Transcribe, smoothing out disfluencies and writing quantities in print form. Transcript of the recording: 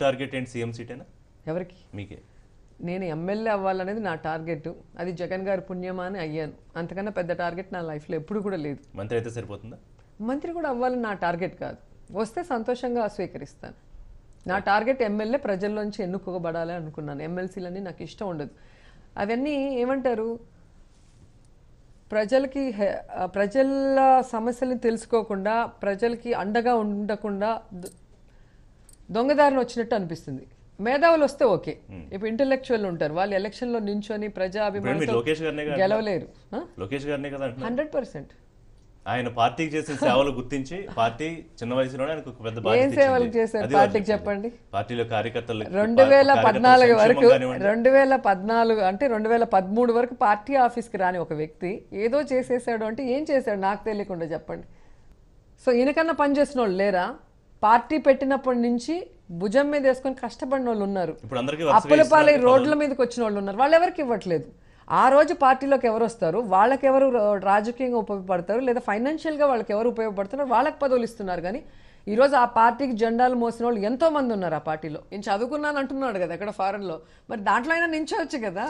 Target ఏంటి? CM సీటేనా ఎవరికి? మీకే? నేను ఎమ్మెల్యే అవ్వాలనేది నా టార్గెట్. అది జగన్ గారి పుణ్యమా అని అయ్యాను. అంతకన్నా పెద్ద టార్గెట్ నా లైఫ్లో ఎప్పుడు కూడా లేదు. మంత్రి అయితే సరిపోతుందా? మంత్రి కూడా అవ్వాలని నా టార్గెట్ కాదు. వస్తే సంతోషంగా స్వీకరిస్తాను. నా టార్గెట్ ఎమ్మెల్యే ప్రజల్లోంచి ఎన్నుకోబడాలి అనుకున్నాను. ఎమ్మెల్సీలన్నీ నాకు ఇష్టం ఉండదు. అవన్నీ ఏమంటారు, ప్రజల సమస్యల్ని తెలుసుకోకుండా, ప్రజలకి అండగా ఉండకుండా దొంగదారిని వచ్చినట్టు అనిపిస్తుంది. మేధావులు వస్తే ఓకే, ఇప్పుడు ఇంటెలెక్చువల్ ఉంటారు, వాళ్ళు ఎలక్షన్లో నించొని ప్రజాభిమానంతో గెలవలేరు. లోకేష్ గారినే కదా 100%. ఆయన పార్టీకి చేసిన సేవలు గుర్తించి పార్టీ చిన్న వయసులోనే ఆయనకు ఒక పెద్ద బాధ్యత ఏం సేవలు ఇచ్చింది. చేశారు అది పార్టీకి వాళ్ళు చెప్పండి. పార్టీలో కార్యకర్తలు 2014 వరకు 2014 అంటే 2013 వరకు పార్టీ ఆఫీస్కి రాని ఒక వ్యక్తి ఏదో చేసేసాడు అంటే ఏం చేశాడు నాకు తెలియకుండా చెప్పండి. సో ఈయనకన్నా పనిచేసిన వాళ్ళు లేరా? పార్టీ పెట్టినప్పటి నుంచి భుజం మీద వేసుకొని కష్టపడిన వాళ్ళు ఉన్నారు. అప్పులపాలై రోడ్ల మీదకి వచ్చిన వాళ్ళు ఉన్నారు. వాళ్ళు ఎవరికి ఇవ్వట్లేదు. ఆ రోజు పార్టీలోకి ఎవరు వస్తారు, వాళ్ళకి ఎవరు రాజకీయంగా ఉపయోగపడతారు, లేదా ఫైనాన్షియల్గా వాళ్ళకి ఎవరు ఉపయోగపడుతున్నారు, వాళ్ళకి పదవులు ఇస్తున్నారు. కానీ ఈరోజు ఆ పార్టీకి జెండాలు మోసిన వాళ్ళు ఎంతో మంది ఉన్నారు ఆ పార్టీలో. నేను చదువుకున్నాను అంటున్నాడు కదా ఎక్కడ ఫారెన్లో, మరి దాంట్లో అయినా నించోవచ్చు కదా.